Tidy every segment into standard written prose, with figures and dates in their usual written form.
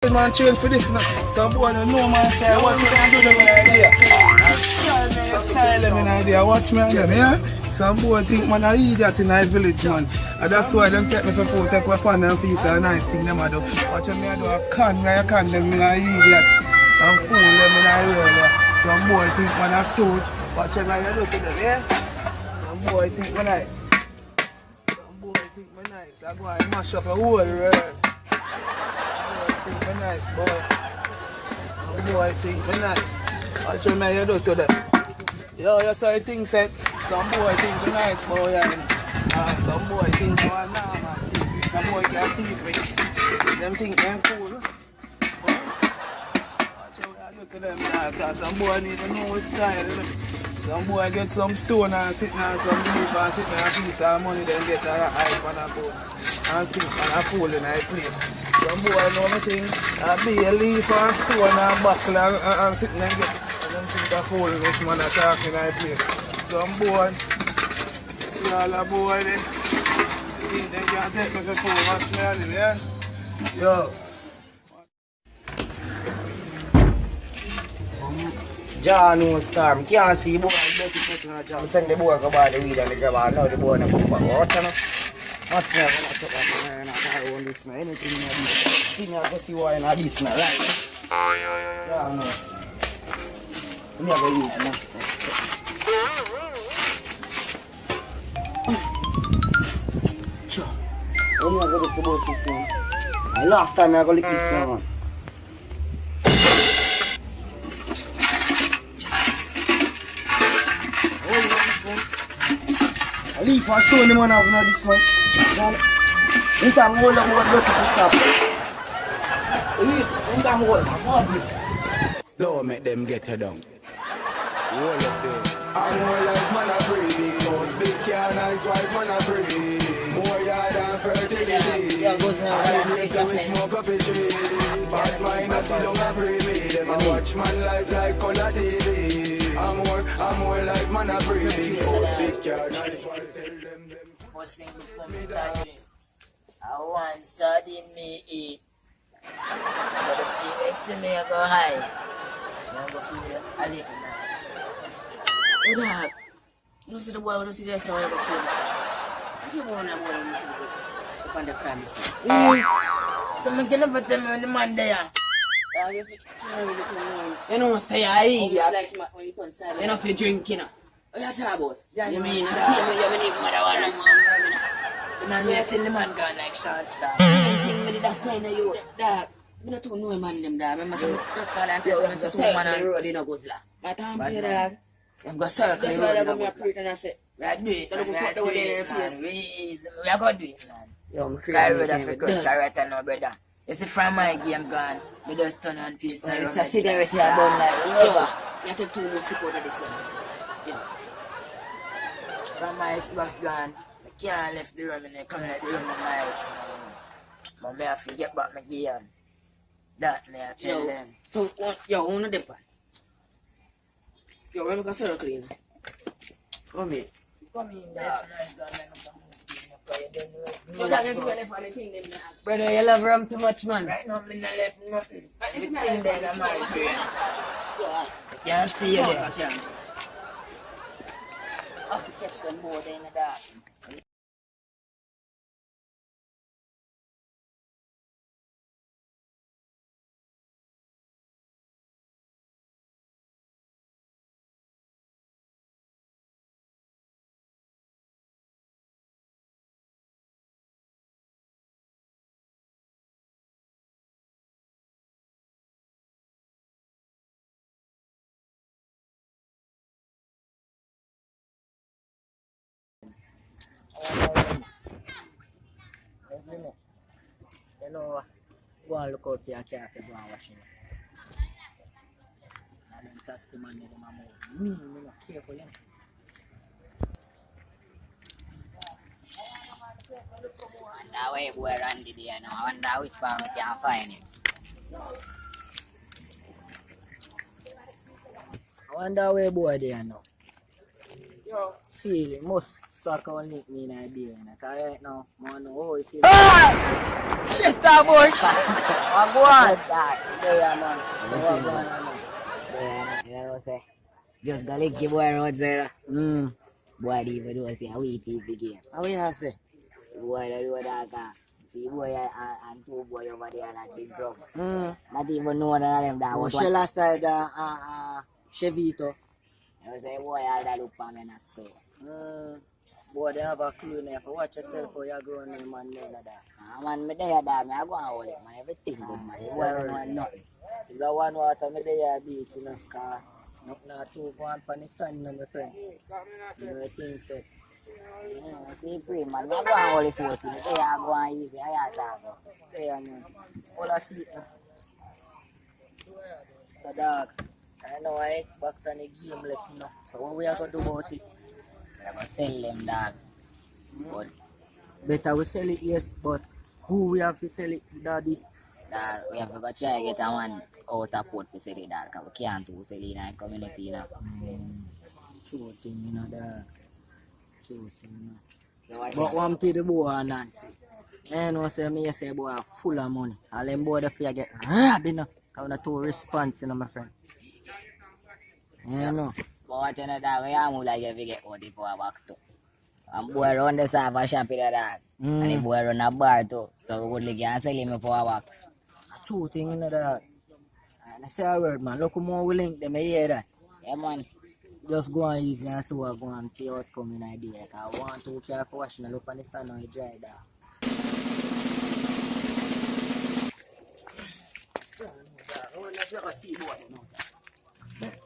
Man change for this now. Some boy don't know man style. Watch me and do them an idea. Style them an idea. Watch me and them, yeah? Some boy think man I idiot in my village, man. And that's why them take me for photo, take my pan and face a nice thing them I do. Watch me I do a con, I can them in a idiot. And fool them in a real. Some boy think man a stooge. Watch me I do to them, yeah? Some boy think man nice. Some boy think man nice. I go and mash up a whole world. Think me nice, boy. Some boy think me nice. Watch what you do to them. Yo, you saw the thing said. Some boy think me nice, boy. And some boy think you are normal. Some boy can't teach me. Them think them cool. Watch what you do to them. Because some boy need to know his style. Some boy get some stone and sit on some leaf and sit on a piece of money, then get a hype and a post. And think and a fool in a place. Some boy know me thing, be a leaf and stone and buckle and sit and get them think a fool which man a talk in a place. Some boy, see all the boy there, think they can't take me for fool, watch me on it, yeah? Yo. John no storm, can't see boy dirty putting a job. Send the boy go buy the weed and the grab and now the boy no come back. What you know? What's never gonna talk about and I want this now. Anything in this. See me I go see why in this now, right? Yeah, no. Me I go use now. Sure. When me I go to the boat this one. And last time I go lick this now, man. I leave for stone the man have now this one. This time hold up more dirty to stop. This time hold up more this. Don't make them get her down. Hold up there. I'm more like man a breathe. Cause big car nice white man a breathe. More yard and fertility. I breathe till we smoke up a tree. Bad mind I see down a breathe. Them a watch man life like color TV. I'm more like man a breathe. Cause big car nice white. First thing before me country, I want sardine me eat. But the Felix me I go high. I go feel a little nice. What that? You see the boy, you see the rest of the feel. If you want to go, you see the boy. Up on the premise. So I can never tell me when the man there. You know, say I eat. You know, if you drink, you know. What you talking about? You mean, I see me, you mean, mother one of the man, we tell the man gone like short star. Same thing with the sign of you. Dog, I don't know man them dog. I must just call and tell me to two man and road in a Guzla. But I'm here dog. I'm going to circle the road in a Guzla. And I say, we are doing it. We are doing it. We are going to do it, man. Yo, carry road of Africa, right now, brother. You see, from my game gone, we just turn on peace. It's a cigarette here, burn like rubber. You have to do no support of this one. Yeah. From my Xbox gone, I can't left the room and I come out the room with my ex. But I have to get back my gear. That me I tell them. So, yo, who know the pan? Yo, where we go circle in? Come in. Come in, dog. Brother, you love rum too much, man. Right now, I'm not left nothing. Everything there, I'm my train. Yeah. I can't stay there. I can't. I have to catch them more than the dark. You know, go and look out for your car if you go and wash it. And then taxi man, them a move. Me not careful, you know. I wonder where boy Randy there now. I wonder which part we can find him. I wonder where boy there now. Yo, feel it. Must suck on link me in idea. Because right now, man, oh, you see. Shit, that bush. I'm going. Yeah, man. So what going on now? Yeah, you know what I say? Just go lick your boy road there. Boy, the even do say, we TV game. How we have say? Boy, they do that. See, boy, and two boy over there and a chick drum. Not even know none of them that was Shell aside, Chevito. I say, boy, all that look for me in a square. Boy, they have a clue in there. Watch yourself for you're going there, man. Man, me there, dad, me I go and hold it, man. Everything good, man. This boy don't know nothing. It's a one water, me there beat, you know, car. Not two go on the stand, my friend. You know the things that. Yeah, see, pray, man. Me I go and hold it 14. Me there, I go and easy. I talk. There, man. All I see. So, dog, I know our Xbox and the game left now. So, what we are going to do about it? I go sell them, dog. But, Better we sell it, yes, but who we have to sell it, daddy? dog, we have to go try to get a man out of port for sell it, dog. Because we can't do sell it in the community, you know. True thing, you know, dog. True thing, you know. So, what But one thing the boy and Nancy. You know, say me say boy are full of money. All them boy they fear get robbed, you know. Because we too response, you know, my friend. You know. But what you know, dog, we are more like if we get out the power box too. And boy run the serve a shop in the dog. And the boy run a bar too. So we would like sell him a power box. True thing, you know, that. And I say a word, man. Look how more we link them, you hear that? Yeah, man. Just go on easy and see what go on play out coming idea. Because I want to care for watching the look on the stand on the dry dog.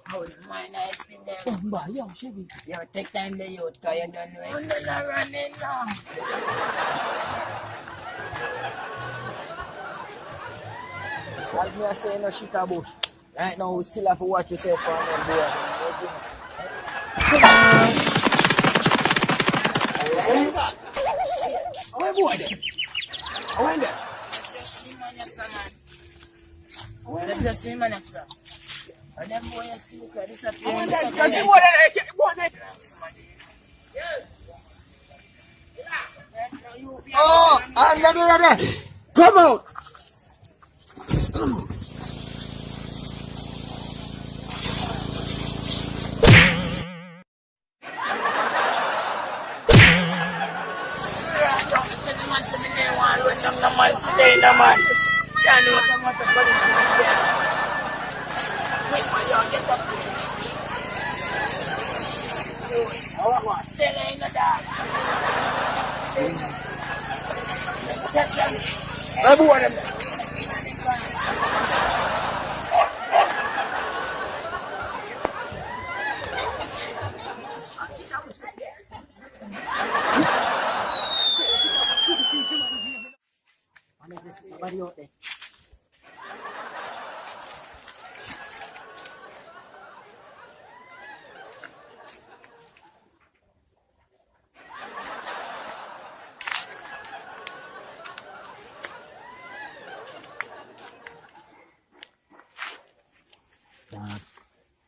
How man I see them. Boy, young Chevy. Yo, take time the youth, cause you don't know it. I'm not running now. As me I say, no shit a bush. Right now, we still have to watch yourself for them boy. How boy there? How in there? Just see man, sir. And them boys still say disappear. Oh, I'm come out. Nobody out there.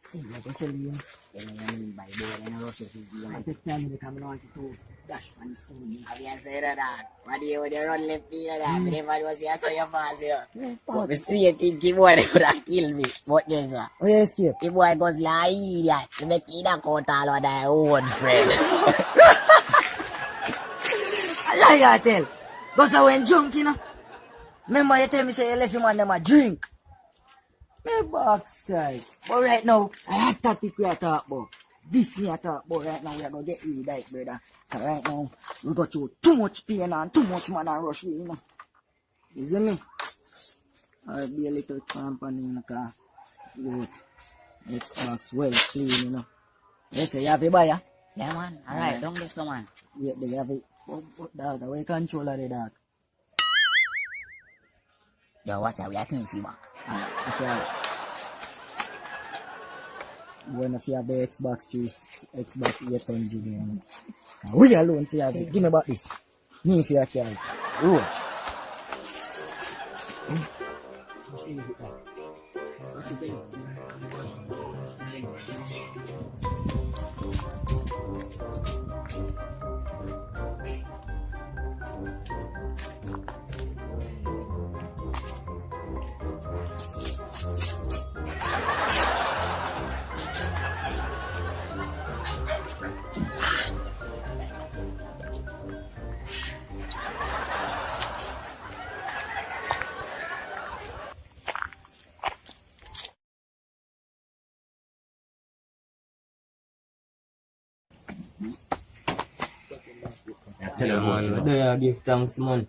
See, like I said, you By boy, and rush it to I take time to come on to dash one stone. Have you said that? What do you run left here? That everybody was here, so you're fast here. But the sweet thing, boy, they would have killed me. What is that? Oh, yeah, escape. The boy goes like, idiot. You make it a cut all of thy own friend. I lie, I tell. Because I went drunk, you know. Remember you tell me say you left him and them a drink. My backside. But right now, I have topic we are talk about. This we are talk about right now. We are going to get really right, brother. Cause right now, we got through too much pain and too much man and rush, you know. You see me? I'll be a little company in the car. Good. Xbox well clean, you know. You say you have a buyer? Yeah, man. Alright, don't get so, man. Wait, they have it. Dog, the way control of the dog. Yo, watch out. We are team feedback. I say, when if you have the Xbox 3, Xbox 800, you know. We alone for have it. Give me about this. Me if you carry it. Roads. Yeah, man, there I give thanks, man.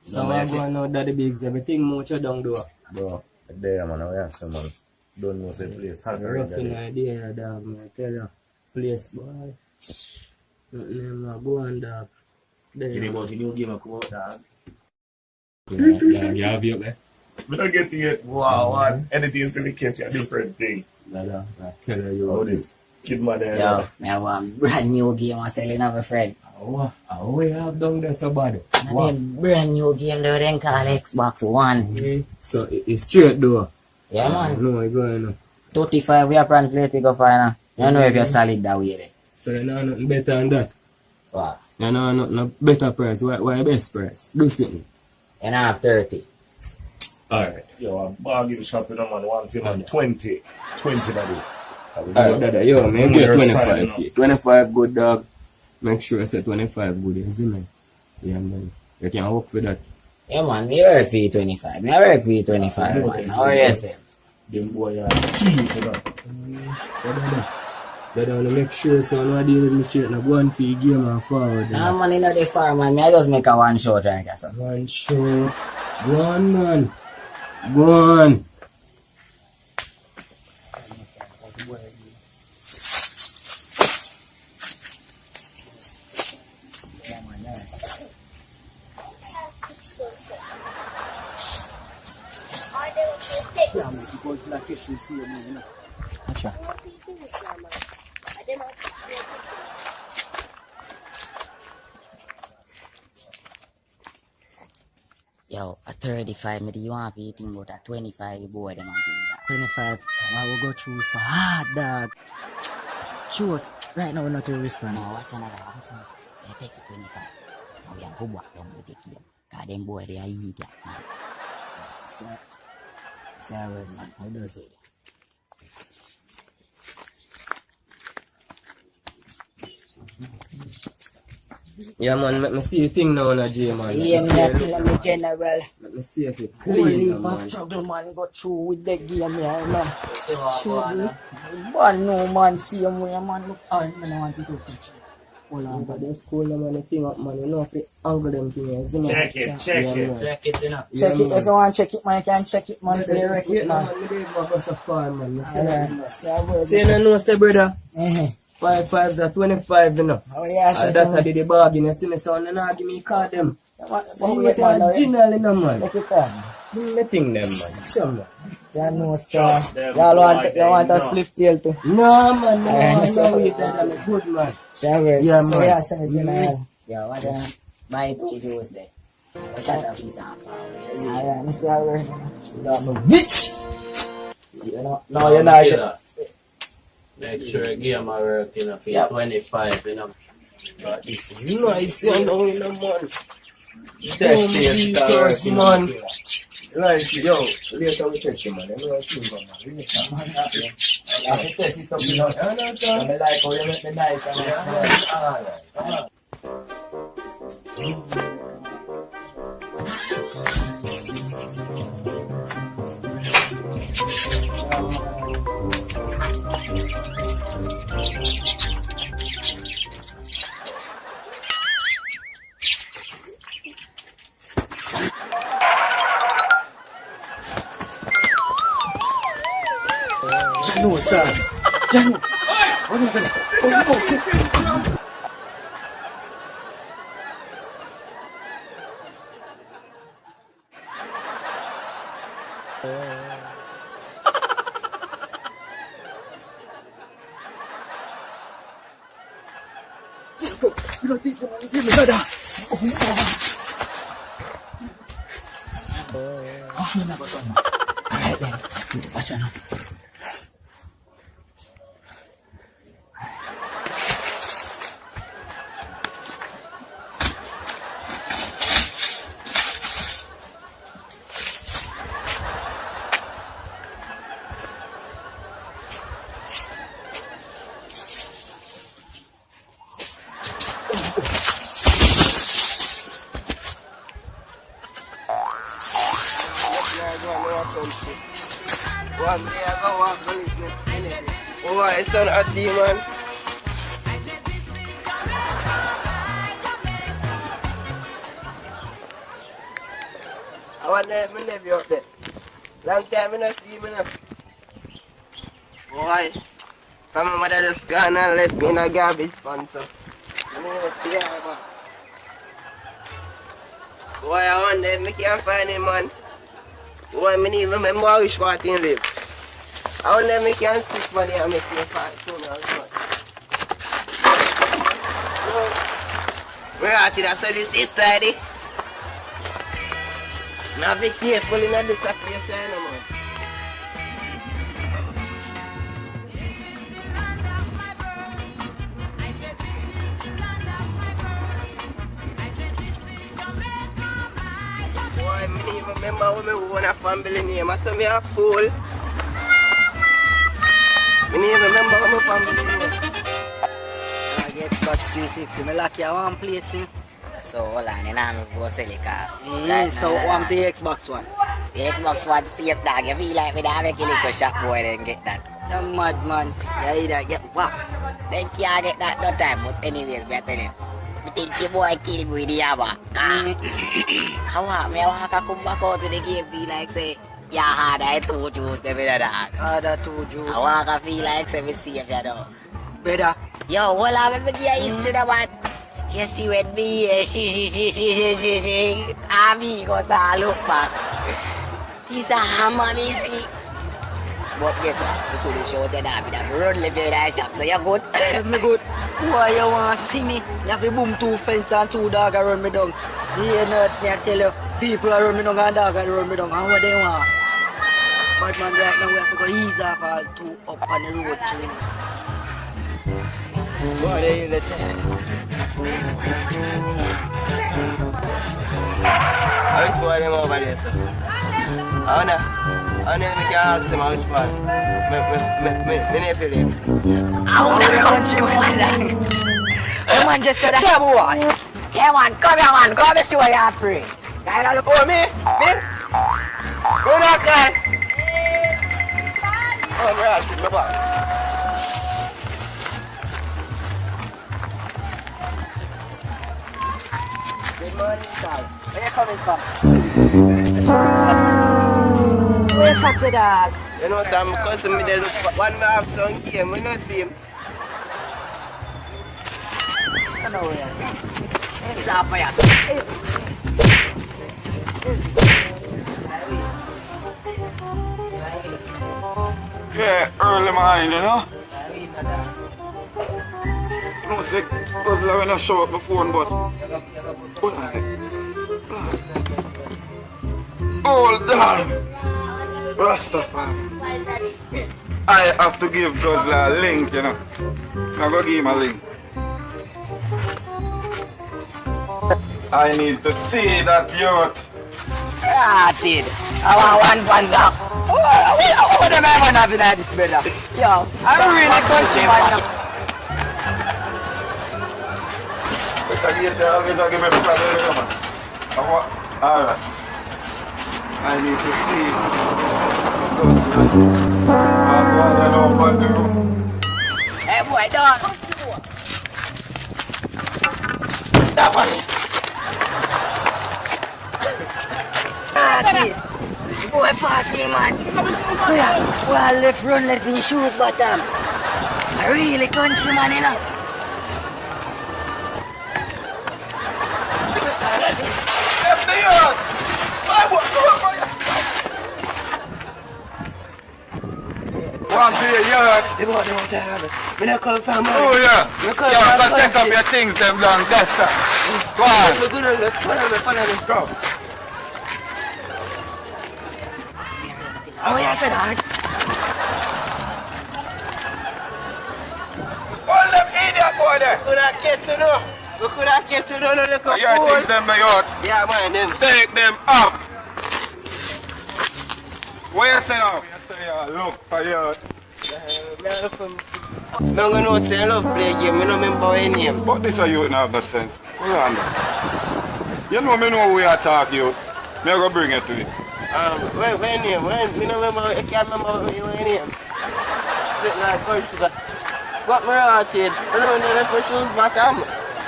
So I go and know that the bigs, everything much down there. Bro, there man, I answer man. Don't know the place. How can Rough in idea, dog, man. I tell you. Place, boy. Nothing, go on, dog. There. you about the new game I come out, dog? Yeah, you have you up there? We don't get to it. Wow, man. Anything so we catch a different thing. Dada, I tell you. How this? Kid man there. Yo, I have one brand new game I'm selling of a friend. How we have done there so bad? And then brand new game they then call Xbox One. Okay. So it's straight though. Yeah, man. No, I go on. 35 we are plan play to go for now. You know if you're solid that way there. So you know nothing better than that. Wow. You know nothing better price. Why best price? Do something. You know have 30. Alright. Yo, a bargain shopping on man, one film on 20. 20 that day. Alright, Dada, yo, man, Money get or 25 style, here. 25 good, dog. Make sure I say 25 good, you see me? Yeah, man. You can work for that. Yeah, man, me work for you 25. Me work for you 25, man. Oh, yes. Them boy are cheap, you know. So, Dada, wanna make sure so I don't deal with me straight. Now go on for your game and forward. Nah, man, you know the farm, man. Me I just make a one shot right here, so. One shot. Go on, man. Go on. Yo, a 35, me do you want to be eating about a 25 boy, them and give me that. 25, I will go through so hard, dog. Sure, right now we're not to respond. No, what's another one? What's another? I take it 25. Now we are go back down with the game. Cause them boy, they are eating that, man. Sorry, man. How do I say it? Yeah, man, let me see you thing now, na J, man. Yeah, man, tell me general. Let me see if it Holy clean, man, man. struggle, man, go through with the game, yeah, man. Man, no, man, see him where, man, look on, man, I want you to pitch. Hold on, But this school, man, the thing up, man, you know, if you angle them things, you know. Check it, check Yeah, it. man. Check it, you know. check it, if you want to check it, man, you can check it, man, Man, for the record, man. man, we go go so far, man. You see Alright, that? see how well. See, you know, say, brother, Uh-huh. 5 5s are 25, you know. Oh, yeah, so And that I did the bargain, you see me, so you know, give me card them. what You wait, man, now, original, you know, man. look it on. Me thing them, man. Sure, man. You know, star. Y'all want a split tail too. No, man, no, Alright, no, wait, that I'm a good man. See how well. Yeah, So, man. yeah, so, you know. Yo, what the? Buy it if you was there. Shut up, he's up. Alright, see how well. You got no bitch! You know, no, you're not. Make sure you give my work, you know, for Yep. 25, you know. But it's nice, you know, in the man. That's First, man. Like, yo, later we test him, man. You know what I'm saying, man. I have to test it up, you know. I like how you make me nice and nice. Janu, star. Janu. Oh my God. Oh, you know, this one, give me that. I'll show you another one. Alright then. Watch out now. One day I go walk the business. Oh, it's son a demon. I want to have my nephew up there. Long time I don't see him now. Boy, some of my mother just gone and left me in a garbage pan, so I don't even see her back. Boy, I wonder if I can't find him, man. Boy, I don't even remember which part he live. I wonder if I can sit money and make me fight soon or what. We're at it, so this lady. Now be careful in this place, man. Boy, I don't even remember when I own a family name. I saw me a fool. I don't even remember when my family name. I get Xbox 360. I lock you one place. So hold on, you know I'm going to sell a car. Right, so want the Xbox One? The Xbox One safe dog. You feel like we don't make a little shop boy then get that. You're mad, man. You either get what? They can't get that no time, but anyways, better than I think the boy kill me with the yaba. How are me? I come back out to the game, be like say, yeah, hard I told you, the better dog. Hard I told you. I want to feel like say we see if you know. Better. Yo, hold on, let me give you history the one. You see when me, she, amigo, look back. He's a hammer, me see. But guess what? We couldn't show the dog. We have to run live in that shop, so you're good. Me good. Why you want to see me? You have to boom 2 fence and 2 dogs around me down. You know, me I tell you, people around me down and dogs around me down. And what they want? But man, right now we have to go ease off all 2 up on the road too. What are you listening? I wish boy them over there, sir. I wanna make you ask them which part. Me nephew live. I want to punch you, man. The man just said that. Yeah, boy. Yeah, man, come here, man. Come and show you free. Guy, look Oh, me? Go back, guy. Oh, I'm right. Sit my back. Good morning, sir. Where you coming from? Where's such a dog? You know, some cousin me there look for one me have some game, we not see him. I don't know where. It's up for you. Yeah, early morning, you know? You know, sick. I was like when I show up my phone, but... Hold on. Hold on. Rastafari. I have to give Guzla a link, you know. I'm going to give him a link. I need to see that youth. Ah, dude. I want one fans up. What am I man having at this brother? Yo, I'm really country man. Alright. I need to see those I'm going to open the room. Hey, boy, don't. Stop on me. Boy, fast here, man. Well, left run, left in shoes, but I really country man, you know. One to your yard. They want to have it. We don't come from Oh, yeah. You have to take up your things, them down. Yes, sir. Go on. Follow me. Go. Oh, yes, I dog. All them idiot boy there. Could I get to know? We could have get to know the little You think them my out? Yeah, man, them. Take them up. What you say now? You say look for you. I'm going to say I love play game. I don't remember any name. But this a youth not have no sense. Hold on. You know me know we are talking youth. Me go bring it to you. When name? I don't remember. I can't remember your name. Sitting like country. Got me rotted. I don't know if my shoes back on.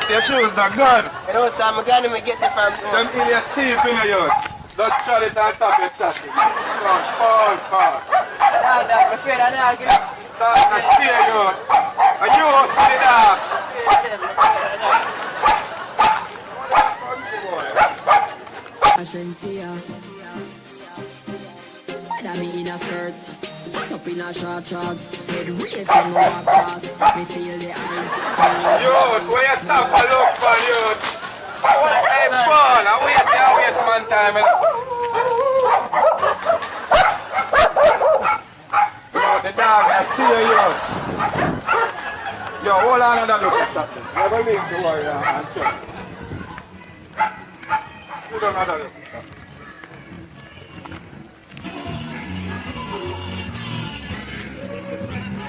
Your shoes are gone. I don't say I'm going to get it from Them idiot Steve in the yard. Just shut it on top of chatting. Fall. I'm afraid I don't get it. That's the steer yard. And you see the dog. That me in a skirt, sit up in a short shorts, head raised and walk past, me feel the eyes. Youth, where you stop and look for youth? Hey, fun, I waste man time. Yo, the dog, I see you. Yo, hold on another look at something. You're going to leave the warrior and check. You don't another look at something.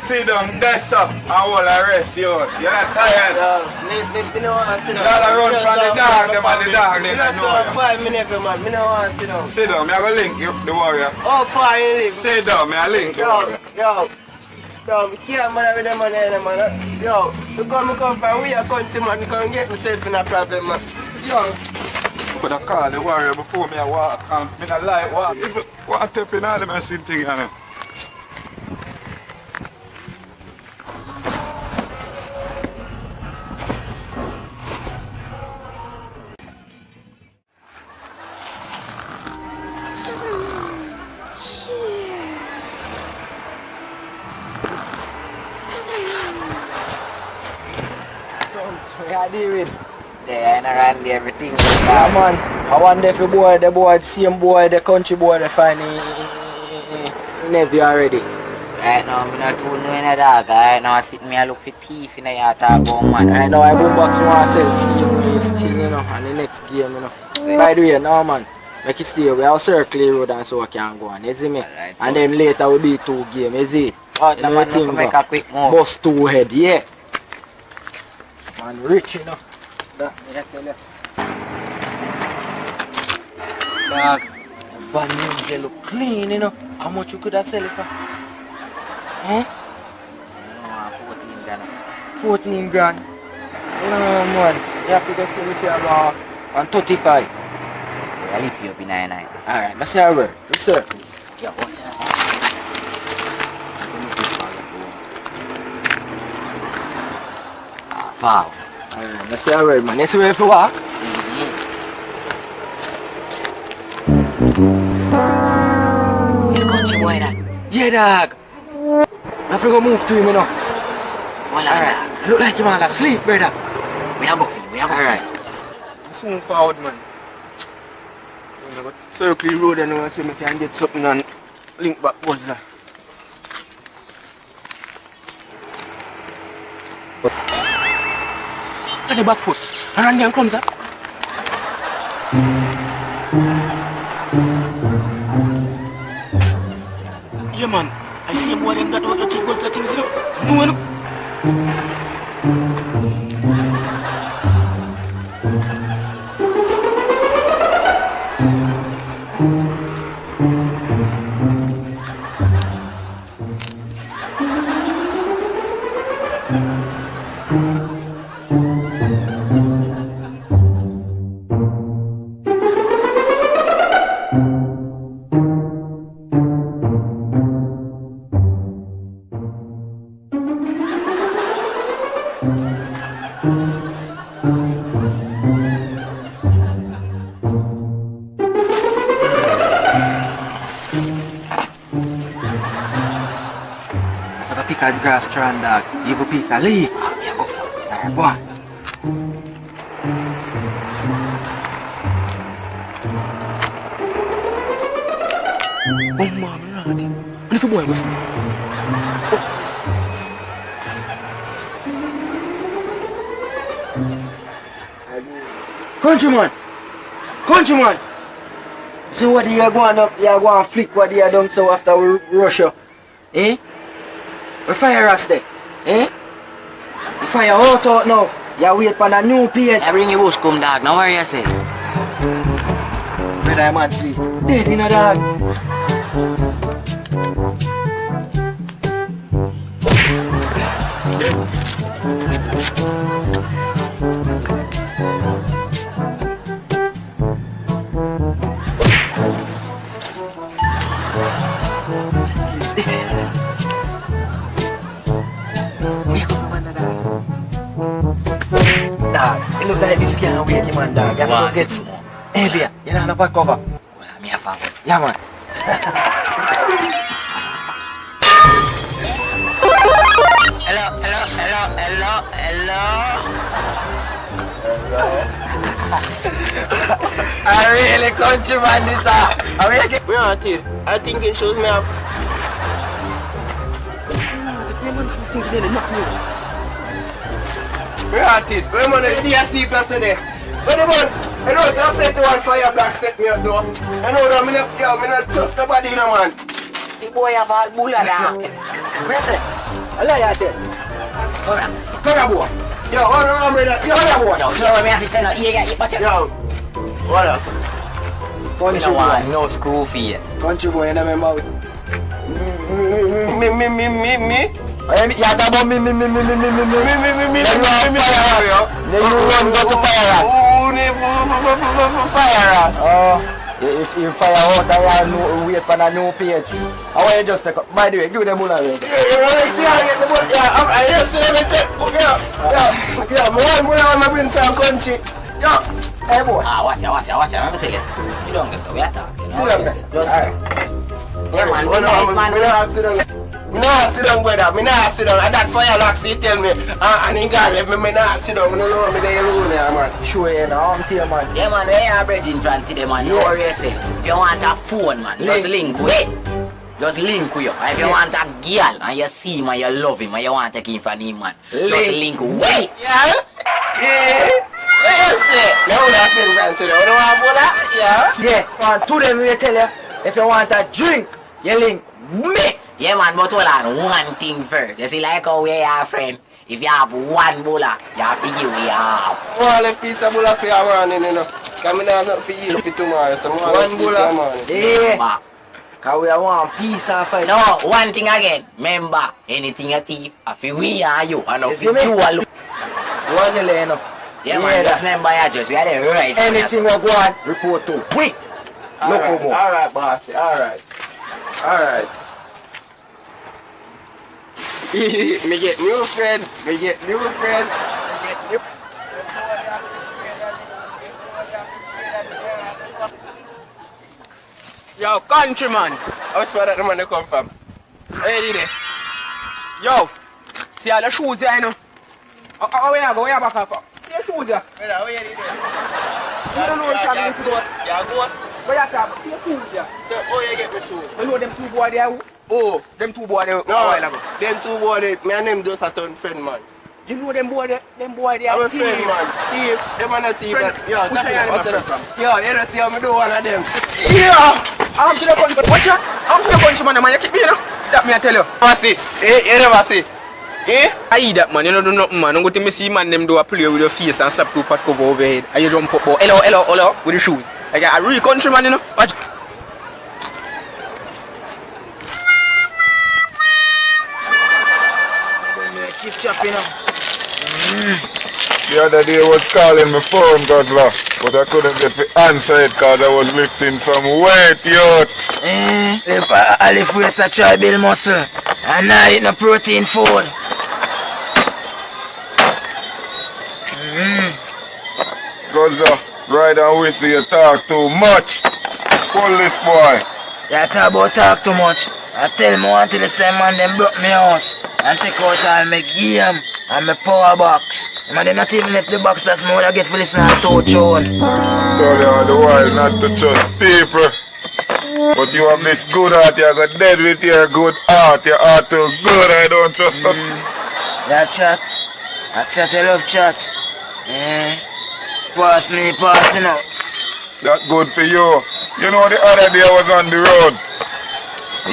Sit down, desk up, and hold a rest, you. You're not tired. Me no want to sit down. You gotta run from the dog, them and the dog, they don't know you. 5 minutes, man. Me no want to sit down. Sit down, me I go link you, the warrior. How far you live? Sit down, me I link you. Yo, me can't man with them man. Yo, because come from we a country man, come get myself in a problem, man. Yo. I could have called the warrior before me I walk, and me not like walk. Even walk up in all them and see things, you know. I deal with. There, and around everything. Yeah, man. I wonder if the boy, same boy, the country boy, they find nephew already. Right now, I'm not too knowing a dog. Right now, I sit me and look for teeth in the yard talk about man. Right now, I boom box myself, see me still, you know, and the next game, you know. By the way, no, man. Make it stay, we have circle the road and so I can go on, you see me? Right, and then later will be 2 games, you see? Oh, the man can make a quick move. Bust 2 head, yeah. Man, rich, you know. That, I tell you. Dog, Van News, they look clean, you know. How much you could have sell it for? Eh? 14 grand. 14 grand? No, man. You have to go sell it for about 135. I'll leave you up in 99. Alright, let's see how it works. Let's circle. Yeah, watch out. Wow. Alright, let's see how it works, man. Let's see where if you walk. You country boy that? Yeah, dog. I have to go move to him, you know. Alright. Look like you man asleep, brother. We are go for you. Alright. Let's move forward, man. Circle the road and I see if I can get something and link back towards that. On the back foot. Around there comes that. Yeah, man. I see a boy them got out the check goes that things, you know. No, pick a grass strand, dog. Give a piece of leaf. Yeah, go for it. Alright, go on. Oh, man, right. Little boy, what's Countryman! Countryman! So what do you going up? You go and flick what you done so after we rush you? Eh? We fire us there. Eh? We fire out now. You wait for a new page. I bring your bush come dog, now where you say? Where that man sleep? Dead in a dog. Dog, it look like this can't wake him man, dog. You have to go get some. Hey, beer, you know how to cover? Well, me a forward. Yeah, man. Hello. I really countryman this We are here. I think it shows me up. We are it. We man, the DSC plus today. But the man, I know I set the one fire black set me up though. I know that me not trust nobody, no man. The boy have all bulla da. Where say? I lie out there. Come on, boy. Yo, hold on, brother. Yo, hold on, boy. Yo, me have to send out here, Yo, what else? Country boy. No screw face. Country boy, you know my mouth. Me. Yeah, that about me. Then you run go to fire us. Oh, if you fire out, I wait for a new page. I want you just take up. By the way, give them a Yeah, I just see them. Yeah, my bring from country. Yeah. Hey boy. Watch out. Let me tell you. Sit down, guys. We are talking. Sit down, guys. Just yeah, man. Be nice, man. Me nah sit down, brother. Me nah sit down. And that fire locks, he tell me, and he got left me nah sit down. Me no know me there alone there, man. Sure, you know, I'm here, man. Yeah, man. We are bridge in front today, man. No worry yourself. If you want a phone, man, just link with it. Just link with you. And if you want a girl and you see him and you love him and you want to take him from him, man, just link with it. Yeah? Yes, now that's in front today. You know what I'm Yeah, from today we tell you, if you want a drink, you link me. Yeah, man, but hold on, one thing first. You see, like how we are friend, if you have one bulla, you have to give me half. One piece of bulla for your morning, you know. Because I have not for you for tomorrow, so one bulla. Yeah. Because we have one piece of fight. No, one thing again. Remember, anything you thief, if we are you, and if you alone. One you lay, no. Yeah, man, just remember your address. We are the right. Anything we go on, report to. Wait. Alright, boss. Alright. Me get new friend. Yo, countryman. How's where that the man come from? Hey, did it? Yo, see all the shoes there, you know? Where you back up? See the shoes there? Where you did it? You don't know what's happening to us. Yeah, ghost. Where you talk? See the shoes there? So, how you get my shoes? You know them two boys there? Oh. Them two boys there a No, while ago. them two boys, me and them just a turn friend, man. You know them boy there? Them boy there? I'm a friend, man. Thief, them are not thief. Yo, you don't see how me do one of them. Yeah! I'm to the country. Watch out! I'm to the country, man. You keep me, you know? That me I tell you. Never see. You never see. I eat that, man. You don't do nothing, man. Don't go to me see man them do a play with your face and slap two pot cover over head. And you jump up. Hello, with the shoes. Like a real country, man, you know? Watch. Chip chop, you know. The other day I was calling my phone, Guzzler, but I couldn't get the answer it because I was lifting some weight, youth. If we such a build muscle, and I eat no protein food. Guzzler, right and whistle, you talk too much. Pull this boy. You talk about talk too much. I tell me one to the same man, them broke me house and take out all my game and my power box. Man, they not even left the box, that's more I get for listening to touch on. Tell you all the while not to trust people. But you have this good heart, you got dead with your good heart. Your heart too good, I don't trust us. Yeah, chat. I chat, I love chat. Pass me, you know. That good for you. You know the other day I was on the road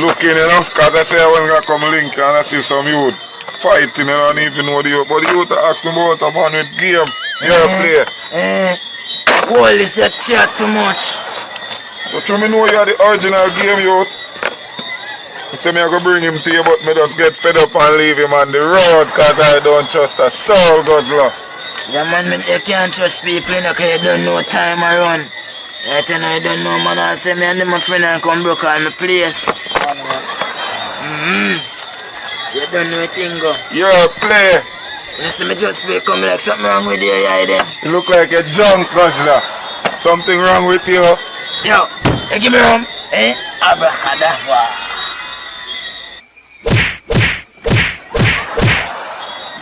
looking, you know, because I say I was going to come link and I see some youth fighting and I don't even know the youth. But the youth asked me about a man with game. You play. Well, is that chat too much? So you know you are the original game youth. I say me I go bring him to you, but me just get fed up and leave him on the road because I don't trust a soul guzzler. Yeah man, you can't trust people, you know, because you don't know time around. I tell you, I don't know, man. I say me and my friend and come broke on my place. So you don't know a thing, go. You're a player. You see me just play come like something wrong with you, yeah, then. You look like a junk guzzler. Something wrong with you? Yo, you give me rum, Abracadabra.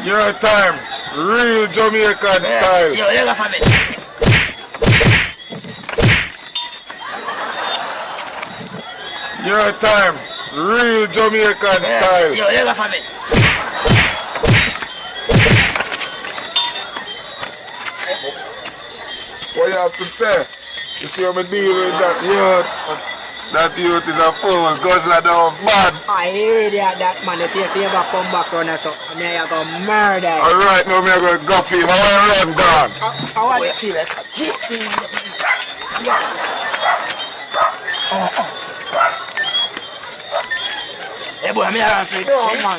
Your time. Real Jamaican style. Yo, you got for me. Your time. Real Jamaican style. Yo, you got for me. What you have to say? You see how me deal with that youth? That youth is a fool. Guzzler down bad. I hear that man. You see if you ever come back around or so, and you go murder. Alright, now me I go go for him. I want to run down. I want to feel it. Hey boy, me around for it.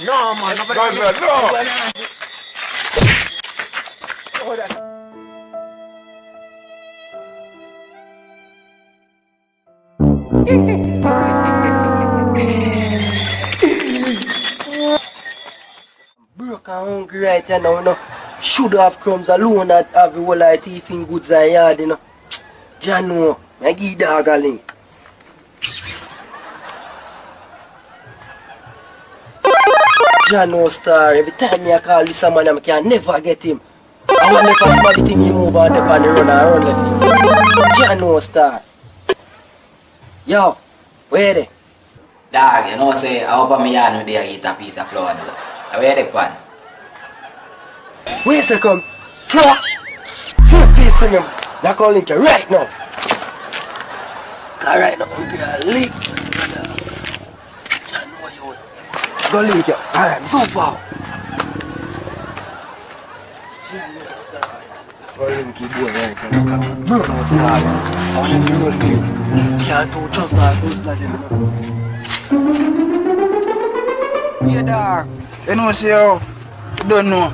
No man. Guzzler, no. Broke and hungry right now, you know. Should have crumbs alone that have the whole of teeth in goods and yard, you know. Jano, I give dog a link. Jano star, every time I call this man, I can never get him. I want never smell the thing he move on the run and run left him. Jano star. Yo, where they? Dog, you know, say, I open my hand with there eat a piece of flour, though. Where the pan? Wait a second. Floor. See the face of him. I call link you right now. Cause right now, I'm going to leak. Go link you. Alright, so far. Go link you boy right now. Bro, no star. I want you to run you. Can't do just like those like them. Yeah, dog. You know, see how? You don't know.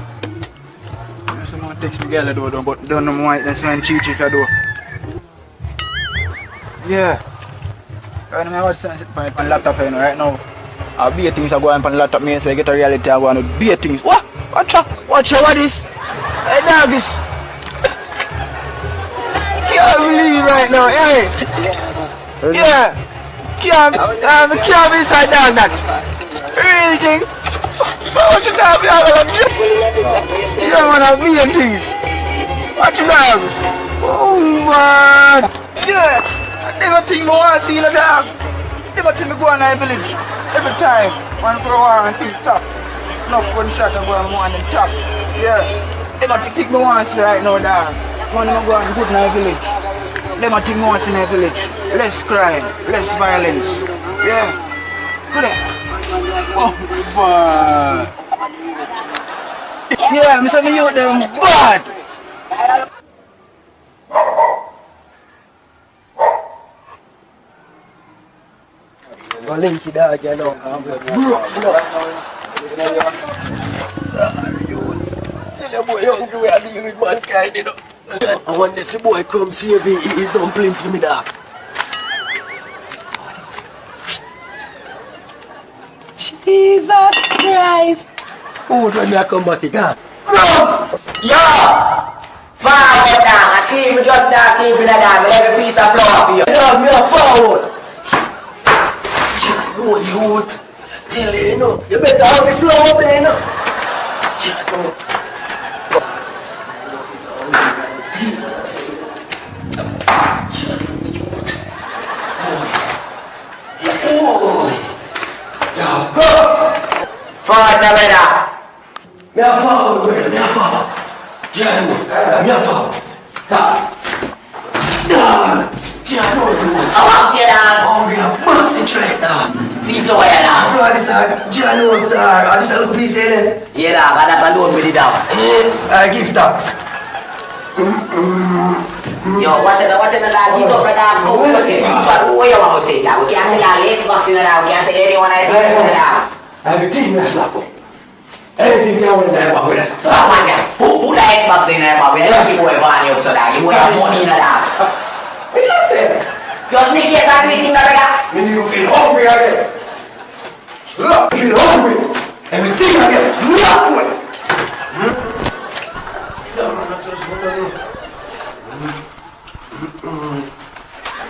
Someone text me girl though, but don't know why that's when cheat if I do. Yeah. I don't know what's on laptop you know, right now. I'll be things are going on laptop me so I get a reality I want to be things. What? Watch out, what is? Hey dog this. Can't believe right now, hey. Yeah. Can't be inside dog that. Real thing. What you dog? Yeah man, I'll be things. What you dog? Oh man. Yeah. I never think I want to see the dog. Never think I go on a village. Every time. One for a while and think top. Enough gunshot and go on one and top. Yeah. Never think I want to see right now dog. One go on good in a village. Never think I want to see in a village. Less crime, less violence. Yeah. Good. Oh man. Yeah, I'm saying you them bad. Go link you dog, you know. Bro, tell your boy hungry we are dealing with mankind, you know. I wonder if the boy come save me, he dumpling for me dog. Jesus Christ! Oh, when I come back again. Yo! Forward down. I see me just there sleeping a dime. I have a piece of flour for you. Love me a forward. Jano, youth. Tell you, you know. You better have the flour there, you know. Jano. Forward, brother. Me a forward, brother. Me a forward. John, me a forward. Dog. John, no, you want. I want you, dog. Hungry and boxy try, dog. See flow here, dog. Flow this, dog. John, no star. This a little piece, eh? Yeah, dog. I got alone with it, dog. I give that. Yo, what's it, dog? Give up, dog. Come on, say. What you want to say, dog? We can't say all the Xbox in the dog. We can't say anyone I think in the dog. Everything is slap up. Everything down in there, but so I want you. Put the Xbox in there, but we don't keep away from you, so that you will have money in the dog. we left there. Just make it everything, dog. When you feel hungry again. Look, feel hungry. Everything again. Look, boy. No, man, I just want to know.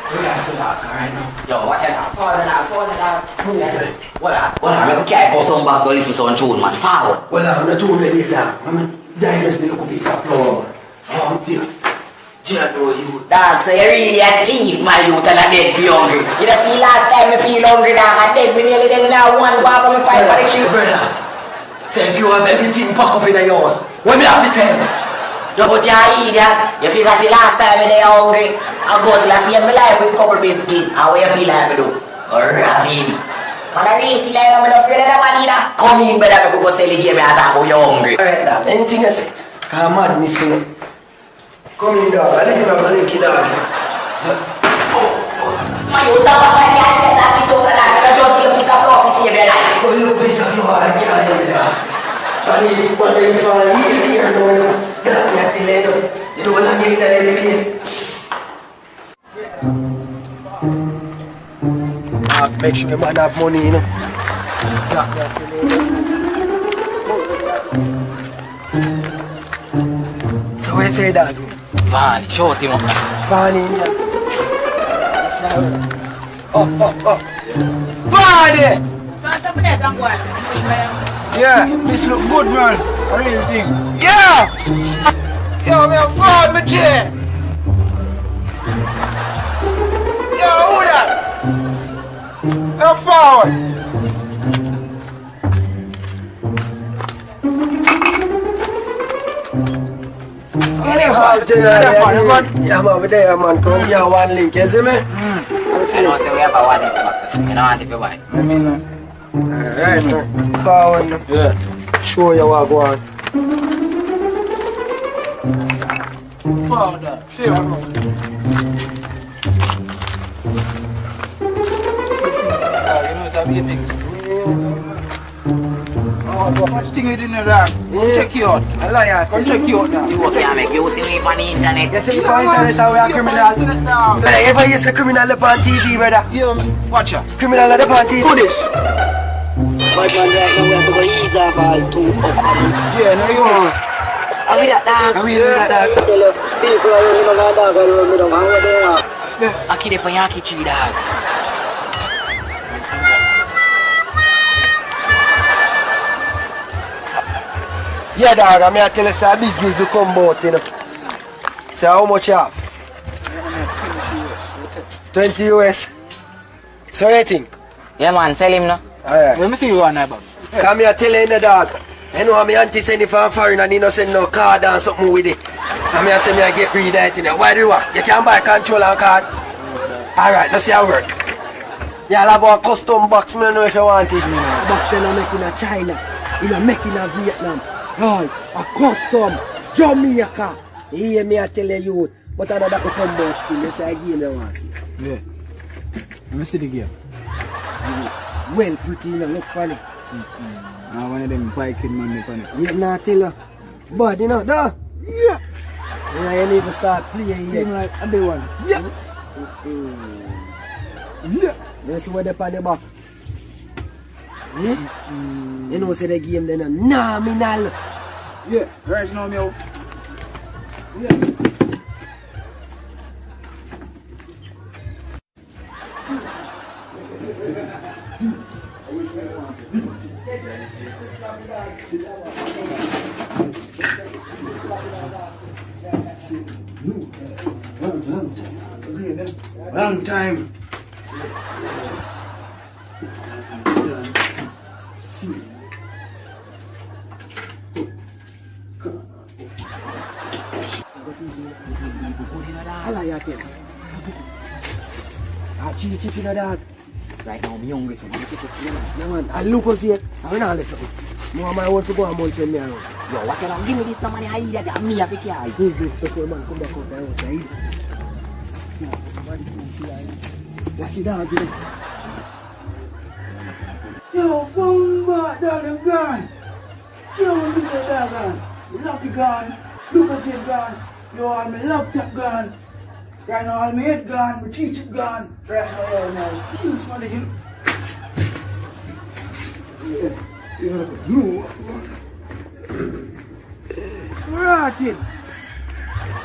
Relax a lot, alright now. Yo, watch it out. Forward it. What up? You can't go some back to listen to some tune, man. Forward. Well, I'm not doing it yet, I'm diagnosed with a piece of flour. Oh, dear. I know you. Dog, so you really a thief, my youth, and I dead for hungry. You don't see last time I feel hungry, dog. I dead me nearly dead now. One go up and fight for the shit. Brother, say if you have everything packed up in the house, what me have to tell? No, but you idiot. You figure the last time I hungry, I go to save my life with a couple biscuits. How you feel like I do? Robin. Man, I really kill you, I'm not afraid of that one either. Come in, brother, we go sell the game and talk about you hungry. Alright, dog. Anything you say? I'm mad, miss me. Come in, dog. I think I'm a linky dog. My youth, I'm a man, I just give a piece of flour to save your life. Oh, you piece of flour, I can't hear me, dog. But if you want to live for a year, no. Dog, me a tell you, you don't want to get that in the place. Make sure your man have money, you know. Dog, me a tell you. So where say that? Vani, show him up. Vani, yeah. Oh. Vani! Yeah, this look good, man. I really think. Yeah! Yo, me a fraud, me chair. Yo, who that? I'm forward. Yeah, I'm over there, man. Come here, one link, you see me? I know, say we have a one Xbox. You know what if you buy? I mean, alright, man. Forward. Yeah. Show you what go on. forward. See what I'm doing. You know, it's a big thing. Oh, but much thing is in the rack. Check you out. I lie, come check you out now. You can't make you see me on the internet. You see me on the internet how we are criminal. Brother, ever you see criminal up on TV, brother? Yeah, watch out. Criminal up on TV. Do this. But man, right now we have to go ease off all two up. Yeah, now you are. Are we that dog? Are we that dog? Tell you, people are running around dog and run me down. How are they now? Yeah. I keep it on your tree, dog. Yeah, dog, I'm here to tell you say business will come about, you know. Say how much you have? 20 US. So what you think? Yeah, man, sell him now. Alright. Let me see you on that, Bob. Come here, tell you, dog. You know, my auntie send it from foreign and he no send no card and something with it. I'm here say me I get rid of it, you know. Why do you want? You can buy controller and card. Alright, let's see how it work. Yeah, I'll have a custom box, I don't know if you want it. Box then I make in China, I make in Vietnam. Right, a custom, Jamaica. You hear me I tell you, but I know that could come out still. Let's say a game you want to see. Yeah. Let me see the game. Well, pretty, you know, look funny. I one of them biking man funny. Yeah, nah, tell you. But, you know, duh. Yeah. Yeah, you need to start playing here. Seem like a day one. Yeah. Yeah. Let's see what they on the back. Yeah? You know, say the game then a nominal. Yeah, right now, me. Yeah. Long time. I tell you. I cheat chicken or dog. Right now, I'm hungry, so I'm going to take it. No man, I look us here. I will not let something. More man want to go and munch when me around. Yo, watch out, give me this no money, I eat that, me have to carry. Big stuff for man, come back out there, I eat. Watch it dog, you know. Yo, boom, dog, them gone. Yo, this is dog gone. Lucky gone. Lucas head gone. Yo, all my laptop gone. Right now, all my head gone. My teeth gone. Right now, yo, man. Huge money, you know. No. Rotten.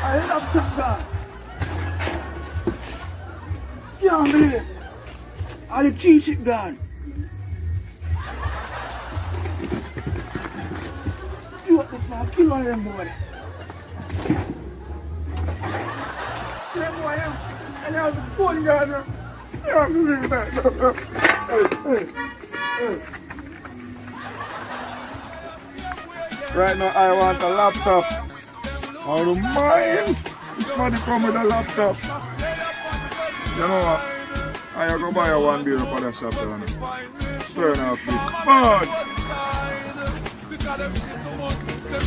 I laptop gone. Can't believe it. All the teeth gone. This man kill one of them boy. Them boy, and I was a phone gun. Yeah, believe that. Right now I want a laptop. I don't mind. This money come with a laptop. You know what? I go buy a one beer for the shop down there. Turn off this. Man!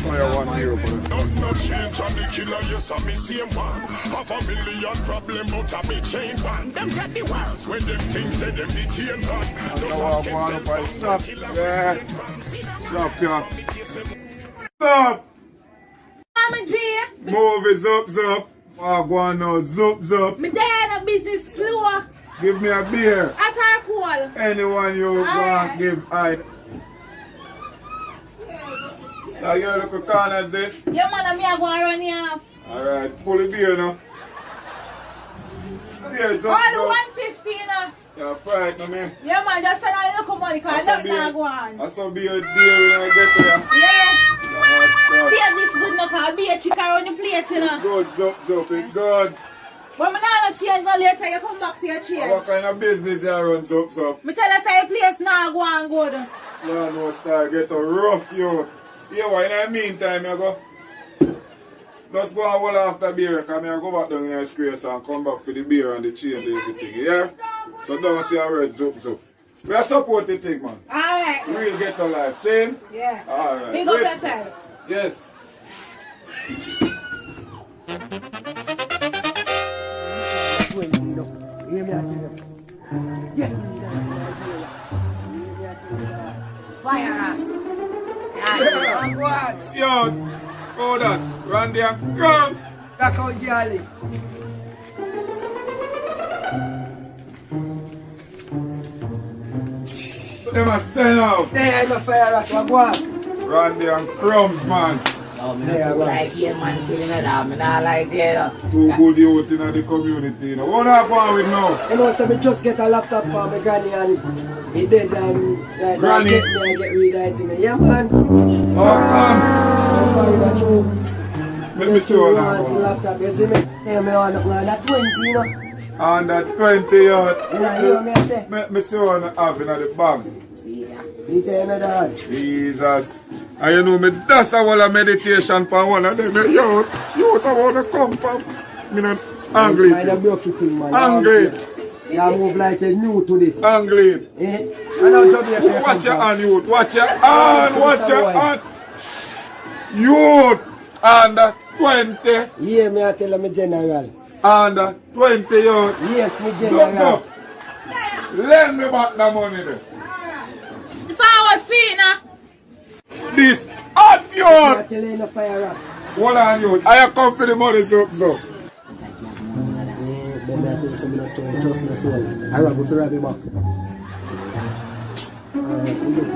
Buy a one beer for the No change on the killer, yes, I'm the same one. Have a million problem, but I'm a chain one. Them got the walls when them things say them the chain one. I know I'm going to buy stop. Yeah. Stop, yeah. Stop! I'm a G. Move it, zup. I go on now, zup. My dad a business floor. Give me a beer. At our pool. Anyone you want, give I. So you look at corners this? Yeah, man, I'm here going to run you off. Alright, pull the beer now. Beer, zup. All the 150, you know. Yeah, fright, no man. Yeah, man, just send a little money because that's not going. I saw beer deal when I get there. Yeah. Beer this good enough. I'll be a chicken on the plate, you know. Good, zup, it good. But I don't change no later, you come back to your change. What kind of business you run, zup? I tell you, say place now go on good. No, no, star, get a rough youth. Yeah, why in the meantime, you go? Just go and hold after beer, because I go back down in the space and come back for the beer and the change and everything, yeah? So don't see a red zup. We are support the thing, man. Alright. We'll get a life. Same? Yeah. Alright. Big up yourself. Yes. Fire us. Yo, hold on. Randy and Crumbs. Back out, Charlie. Them a send out. There, I'm a fire us. What go on? Randy and Crumbs, man. Yo, me not too like here, man. Still in that. Me not like there. Too good youth in the community, you know. What are you going with now? You know, so me just get a laptop for my granny and he did like, Granny? Get rid of it. You know. Yeah, man. How comes? Let me see you now. Laptop, you see me? Yeah, me want that 20, you know. And that 20 yard. You know, hear me say? Let me see what I have in the bag. See, tell me that. Jesus. And you know me, that's a whole meditation for one of them. Yo, you don't want to come from. Me not angry. I'm a blocky thing, man. Angry. You move like a new to this. Angry. Eh? I know Jamaican. Watch your hand, youth. Watch your hand. Watch your hand. Youth. Under 20. Yeah, me I tell me general. Under 20 youth. Yes, me general. Lend me back the money there. Forward feet now. This hot youth. I tell you no fire us. Hold on, youth. I come for the money, so. Then I tell you something not to trust my soul. I rob if you rob him back. Forget me.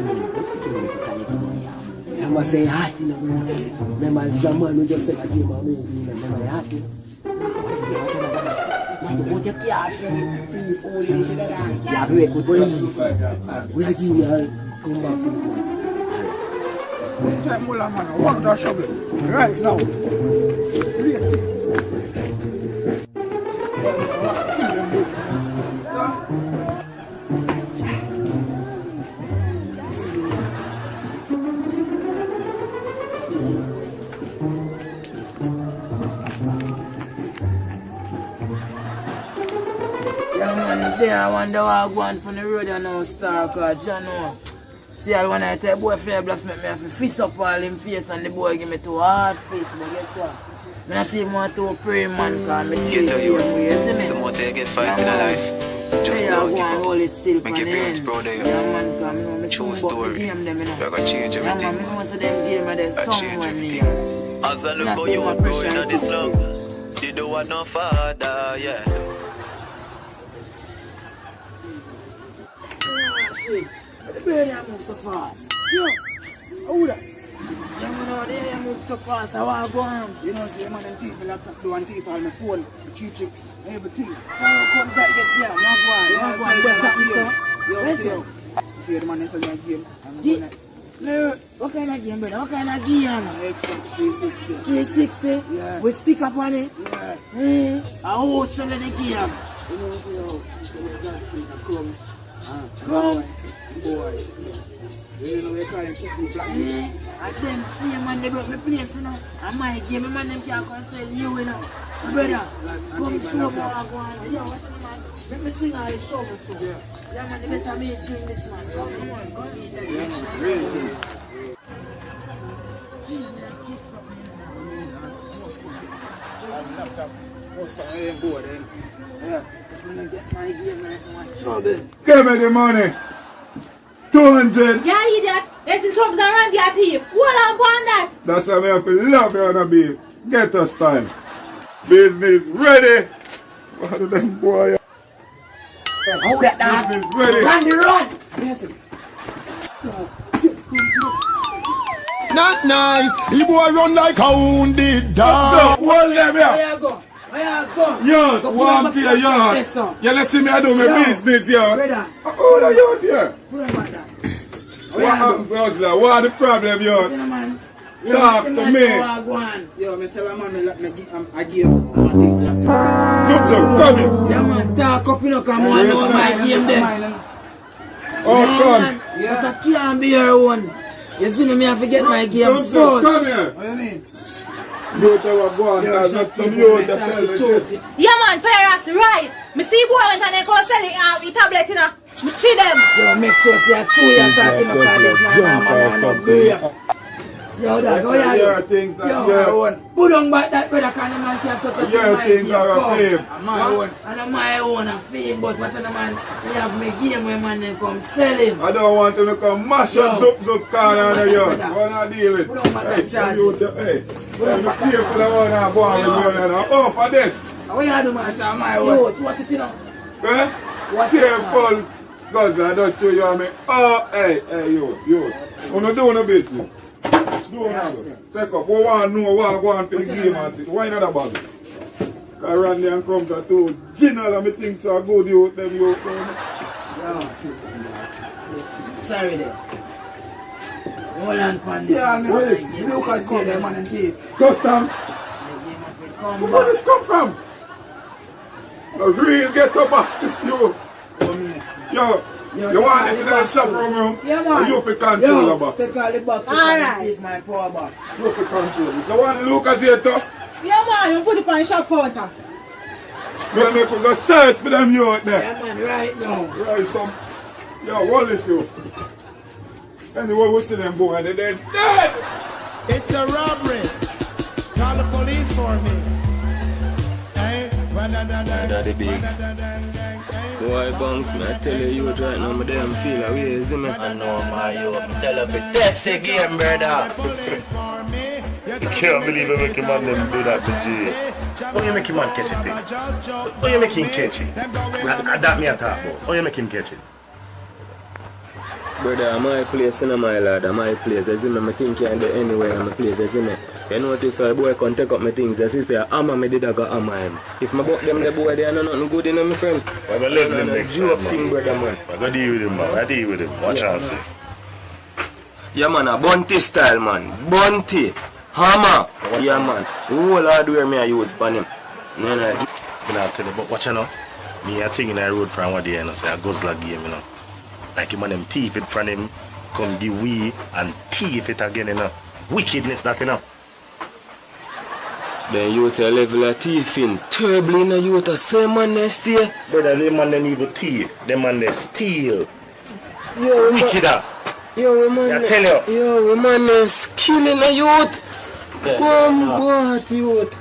I must say hot, you know. Remember the man who just said I gave my movie, you know. Remember hot, you know. Man, you put your cash in 3, 4 years in that. Yeah, very good. We are giving you come back for the man. Next time, man, walk that shovel. Right now. there, I wonder what I go on from the road and now star, cause you know. See, I want to tell boy fair blacks make me have to fist up all him face and the boy give me 2 hard face, but guess what? I don't see him want to pray, man, cause me Ghetto you. Some more they get fight in a life. Just don't give up. Make your parents proud of you. True story. We're gonna change everything. I change everything. As I look how you are growing on this love, they don't want no father, yeah. The bird move so fast. Yo, hold up. You know they move so fast. I want to go on. You know, see, man, them teeth, the laptop, the one teeth, all my phone, the 3 chips, everything. So come back get here. I'm not going. Yo, see, the man is playing a game. No, what kind of game, brother? What kind of game? Xbox 360. 360? Yeah. With stick up on it? Yeah. I will sell the game. You know, crumbs. Crumbs? Boys. You know, they call them chicken black. I then see man, they broke my place, you know. And my game, man, them can't come sell you, you know. Brother, come show me what I want. Yo, what's the man? Let me sing all this show me too. Yeah, man, they better me doing this, man. Come on, go eat that. Really? Give me the money. 200. Yeah, idiot. There's the clubs around your thief. Hold on upon that. That's why I have to love you on a beat. Ghetto style. Business ready. What are them boy? Hold that down. Business ready. Run the run. Yes, Not nice. He boy run like a wounded dog. Hold them here. Where you go? Where you go? Yo, warm to your yard. You let's see me I do my business, yo. Brother. Hold on, yo, here. Put on back that. What the problem, yo? Talk to me. Yo, me say, man, I give him. Zup, come in. Yeah, man, talk up, you know, come on, no, my game there. Oh, come. But I can't be your one. You see me, I forget my game first. Come here. What do you mean? You tell what go on, that's not some you to sell the shit. Yeah, man, fair ass right. Me see boy went and they come selling out the tablet, you know. Me see them. Yo, make sure you're true, you're talking about this, man. Yo, that's all your things that yo, put on back that brother, can the man can't talk to your things are a fame. My own. And my own a fame, but what the man, he have me game where man then come sell him. I don't want to come mash up Zup car on the yard. What I deal with? Put on back that charge. Hey, be careful of what I want to do. Oh, for this. What you do, man? I say, my own. Yo, what it, you know? Eh? Careful. Because I just show you me. Oh, hey, yo. You don't do no business. Do no. Take up. We want to know what I want to the game and see. Why not about it? Because Randy and Crumbs are too general and me think so good you out them you. Sorry there. Hold on for this. Yeah, man. Look at them, man, and teeth. Custom. Where did this come from? A real ghetto box this you. Yo, you want this in the shop room? Yeah, man. You for control the box. Take all the box. Alright. Take my power box. You for control. So want Lucas here too? Yeah, man, you put it on the shop counter. We'll make we go search for them you out there. Yeah, man, right now. Right, some. Yo, what is you? Anyway, we see them boy, they're dead. It's a robbery. Call the police for me. Daddy Biggs. Boy, Bunks, man, I tell you right now, my damn feel away, you see me? I know, my yo. Me tell you, test the game, brother. I can't believe I make a man them do that to Jay. How you make him man catch it? How you make him catch it? That me a talk about. How you make him catch it? Brother, my place in my lad, my place, you see me, I think you're anywhere in my place, you see me. You notice how boy can take up my things, as he say, hammer me did I go hammer him. If my buck them the boy, they are nothing good in them, my friend. I'm going to leave him next time, thing, brother, man. I'm going to deal with him, man. I deal with him. Watch out, see. Yeah, man, a bunty style, man. Bunty. Hammer. Yeah, man. The whole hardware me I use for him. No. I'm going to tell you, but watch you know. Me a thing in the road from one day, you know, say a guzzler game, you know. Like him and them thief it from him, come give we and thief it again, you know. Wickedness that, you know. Then you to level a thief in. Terribly in a youth a same man they stay. Brother, them man they need to thief. Them man they steal. Yo, Wicked up. Yo, man. I tell you. Yo, man, killing a youth. What youth?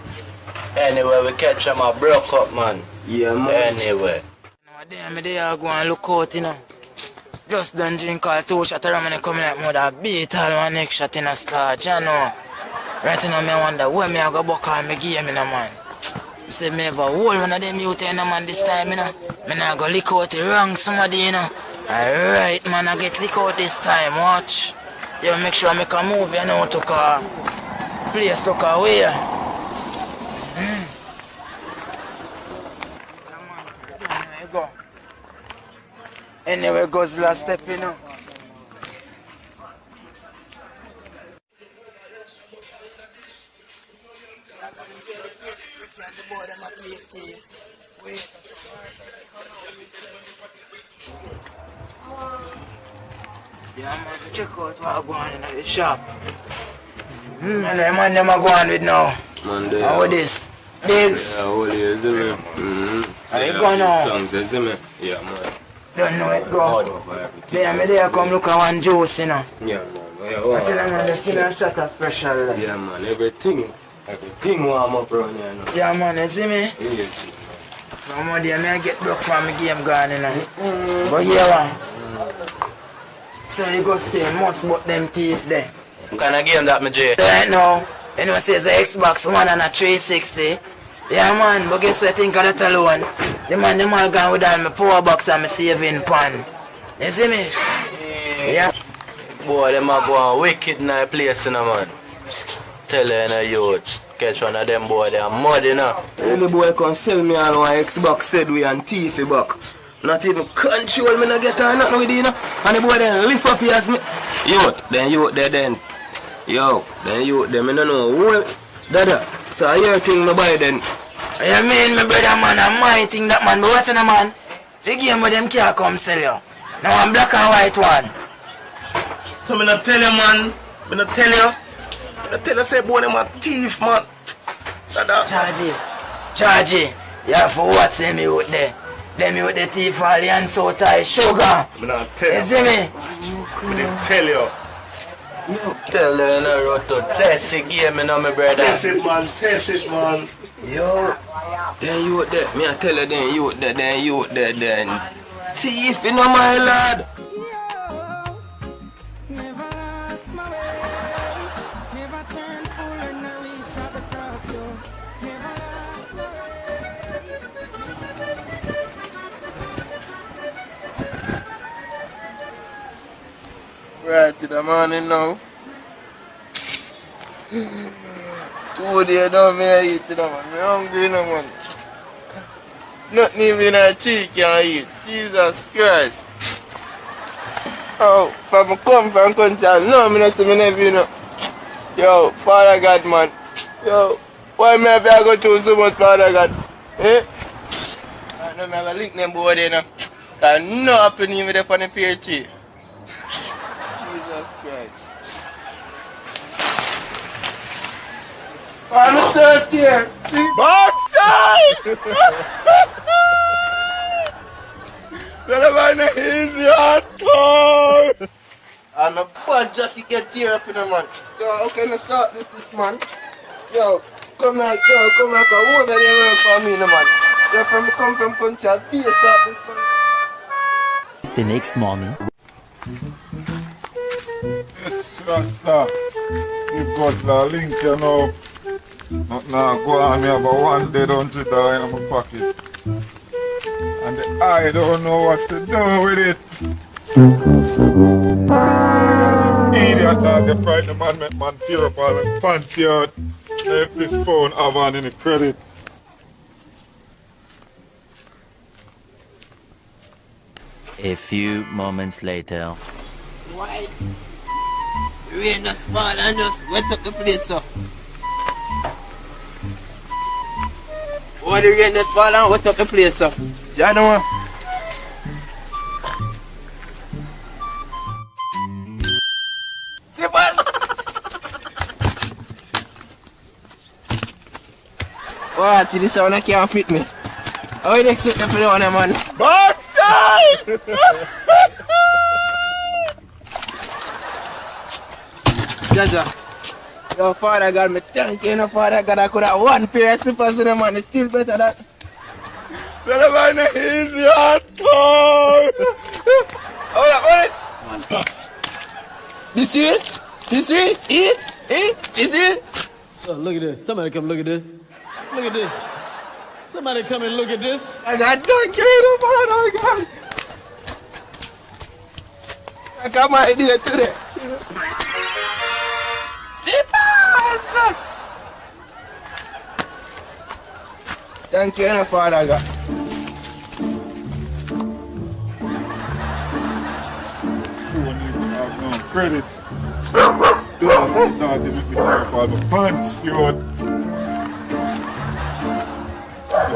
Anyway, we catch them a broke up, man. Yeah, man. Anyway. Damn, they are going to look out, you know. Just don't drink all 2 shots around when they come like mother beat all my next shot in a starch, you know. Right now, I wonder where me I go buck all my game, you know, man. I say me ever hold one of them youth, you know, man, this time, you know. Me not go lick out the wrong somebody, you know. Alright, man, I get lick out this time, watch. You make sure I make a move, you know, to call. Place to call where. Go. Anyway, goes last step, you know. Yeah, man, check out what I go on in the shop. And the man them are going with now. Man, they how this? Digs. Yeah, all you do me. Are you going now? Tongues, you see me? Yeah, man. Don't know it go. Yeah, me there come look at one juice, you know. Yeah, man. Yeah, I tell them, man, they still a shot a special. Like. Yeah, man, everything warm up around here, you know. Yeah, man, you see me? Yeah. From one day, I get broke from my game gone, you know. But yeah, man. So you go stay, must but them teeth there. What kind of game that, my J? Right now, you know, says the Xbox One and a 360. Yeah, man, but guess what I think of that alone? The man, them all gone with all my power box and my saving pan. You see me? Yeah. Boy, them are going wicked in that place, you know, man. Tell you, you know, youth. Catch one of them boy, they are mud, you know. Any boy can sell me all one Xbox said we and thief back. Not even control me, not get on nothing with it, you know. And the boy then lift up here as me. Youth, then youth, then. Yo, then youth, them, I don't know. Who, Dada, so I hear thing no buy then. You mean, my brother, man, I might think that, man, but what's in the man? The game with them can't come sell you. Now I'm black and white one. So me not tell you, man. Me not tell you. Me not tell you, say boy them a thief, man. Dada. Charge it. You have to watch them youth there. Them youth the thief all and so tie sugar. Me not tell you. You see me? Me didn't tell you. Tell you, you know, Roto, test the game, you know, my brother. Test it, man. Test it, man. Yo, then you there. Me I tell you then you there, then you there, then. Thief, you know, my lad. Right to the morning now. 2 days down me I eat to the man. I'm hungry no man. Nothing even a tree can eat. Jesus Christ. Oh, from come from country, no, me not see me never, you know. Yo, Father God, man. Yo, why me have to go through so much, Father God? Eh? I know me have to link them boy there, you know. Cause no happen even there for the pear tree. Jesus Christ. I'm a shirt here. Boxer! That man is easy hardcore. And a bad jacket get tear up in the man. Yo, how can I start this man? Yo, come like, come over there work for me, no man. Yo, come from country, I'll be a start this man. The next morning. Yes, Rasta. You got the link, you know. Not now go on me about $1 $100 in my pocket. And I don't know what to do with it. Idiot dog, the frightened man make man tear up all my pants out. If this phone have on any credit. A few moments later. Why? Rain just fall and just wet up the place up. Why the rain just fall and wet up the place up? You know. See boss? What? This one can't fit me. How you next to the one, man? Backside! Jaja. Your father God, me thank you, no father God. I could have one pair of slippers in the man. It's still better than. Tell him I'm easy at all. Hold it. This it? This it? This it? Oh, look at this. Somebody come look at this. Look at this. Somebody come and look at this. I got thank you, no father God. I got my idea today. Slippers! Thank you, no father God. Credit. Don't make me talk all the pants, you know.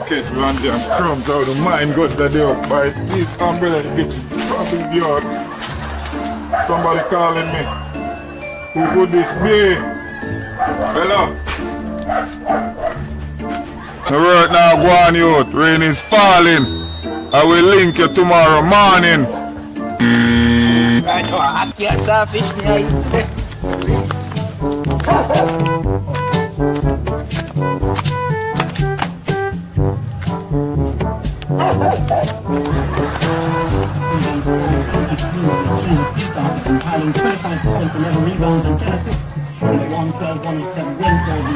Catch Randy and crumbs out of mine goes that they up by this umbrella to get fucking yard. Somebody calling me. Who could this be? Hello? The work now go on youth. Rain is falling. I will link you tomorrow morning. I know I can't selfish me. Compiling 25 points, 11 rebounds and 10 assists. In the 112-107 win for the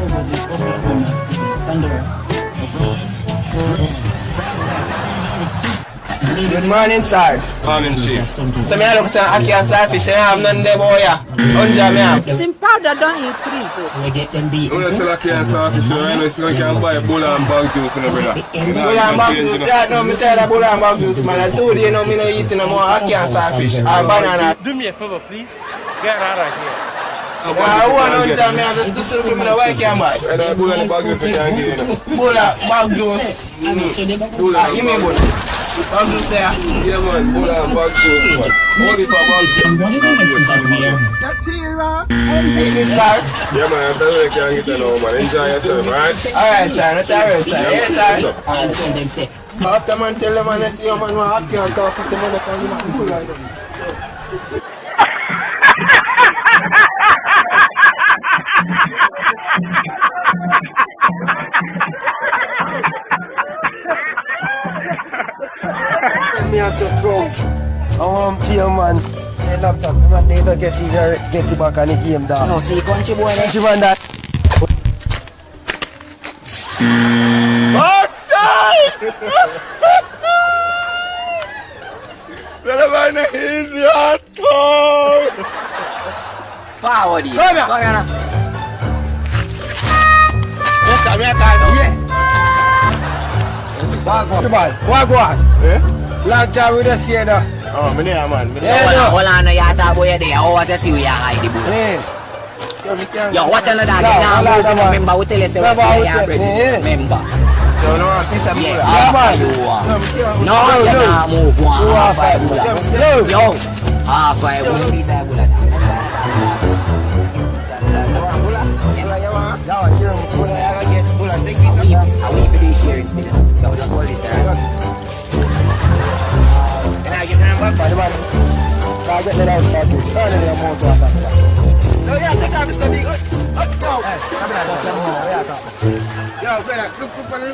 over the Oklahoma City Thunder. Good morning, sir. Morning, Chief. So me look say I can't selfish. I have none there, boy. Unja me have. Them powder don't eat trees. We get them beat. You say I can't selfish, so I know if you can buy a bull and bag juice, brother. Bull and bag juice, right now, me tell you bull and bag juice, man. I told you, me no eating no more. I can't selfish. Or banana. Do me a favor, please. Get out of here. I want to tell me I have to sell for me the way I can buy. Bull and bag juice, we can't get it. Bull and bag juice. Give me bull. Bag juice there. Yeah, man. Bull and bag juice, man. Only for bag juice. What did I miss out here? That's serious. This sir. Yeah, man. I tell you, I can't get it now, man. Enjoy yourself, right? Alright, sir. That's alright, sir. Yes, sir. I'll send them say. After man tell them and I see your man want happy and talk to the man can give him bull like that. Me and some drugs. I want to your man. Hey, laptop, man, they don't get it back on the game, dog. No, see, country boy, Country man, that. Backside! Tell him I'm easy at all. Forward here. Come here. Come here now. Yes, sir, me a call now. Yeah. What go on? Long time we just here now. Oh, me there, man. Hold on, you talk about you there. How was you see we are hide the bull? Yo, watch another dog. Now, remember we tell you say we are ready. Remember. So no, this is yeah, half you want. No, you can't move one. Half a bull. Yo, half a bull. This is a bull. I wait for these shares. Yo, just hold this there. I get them back by the bottom. I get them out of the turn in the motor. No, yeah, take off the big. No. Yo, brother, look on the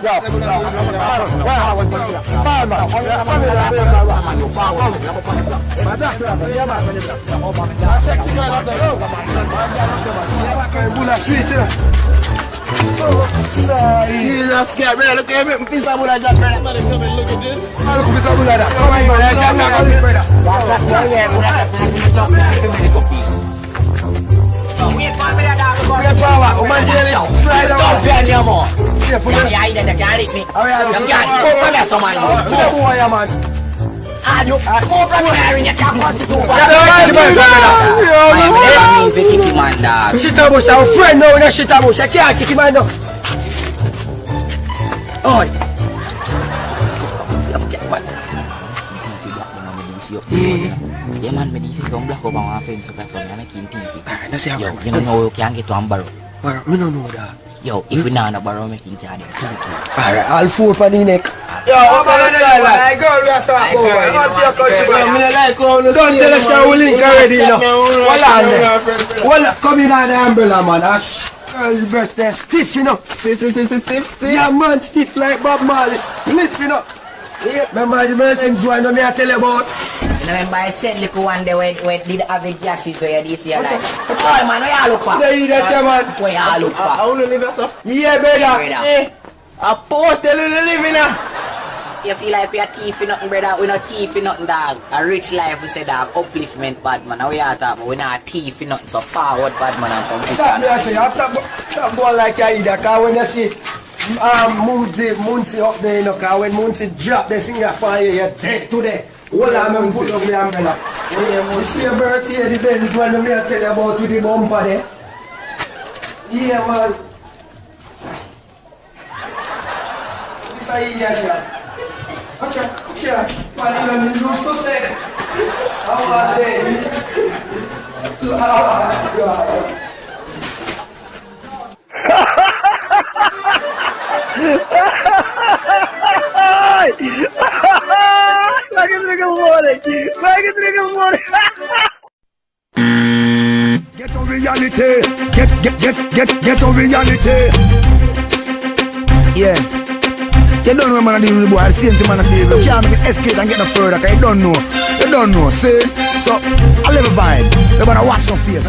Jesus, get ready. Look at me, piece of bull jack, brother. Somebody come and look at this. Look at piece of bull jack. Come on, brother. Wait for me, dog. Wait for me, man. Slide down. Don't pay no more. You hide that you can't hit me. You can't come here, someone. Go, man. You come from here and you can't pass it over. Shit about our friend now, no shit about. I can't kick him out now. Oi. Yeah man, when you see some black over my friends, so that's why I'm making tea. Yo, you don't know you can't get to Ambaro. But I don't know that. Yo, if we not borrow, make him carry them 2-2. Alright, all 4 for the neck. Yo, what kind of style like girl we are talking about? Don't tell us how we link already, you know. Hold on there. Hold on, come in on the umbrella, man. Girl's breast there stiff, you know. Stiff. Yeah, man, stiff like Bob Marley. Split, you know. Yeah, remember the Mercedes one that I tell you about? You know, remember I said little one day when did have a gashes so you this year like, oh man, where you look for? They eat that, man. Where you look for? I want to live that stuff. Yeah, brother. Hey, a portal in the living now. You feel like we are thief in nothing, brother. We not thief in nothing, dog. A rich life, we say, dog. Upliftment, bad man. Now we are talking, we not thief in nothing. So forward, bad man. And come stop there, I say, stop going like you either. Because when you see Muncie up there, you know, because when Muncie drop the singer fire, you're dead today. Hold on, man, put up the umbrella. You see a bird here, the Benz one, I tell you about with the bumper there. Yeah, man. This is a idiot here. Okay, cheer. Man, you used to say. How are they? Like a nigga morning. Get on reality. Get on reality. Yeah. You don't know man I deal with the boy, the same thing man I deal with. You can't make it escape and get no further because you don't know. See? So, I live a vibe. You better watch some face.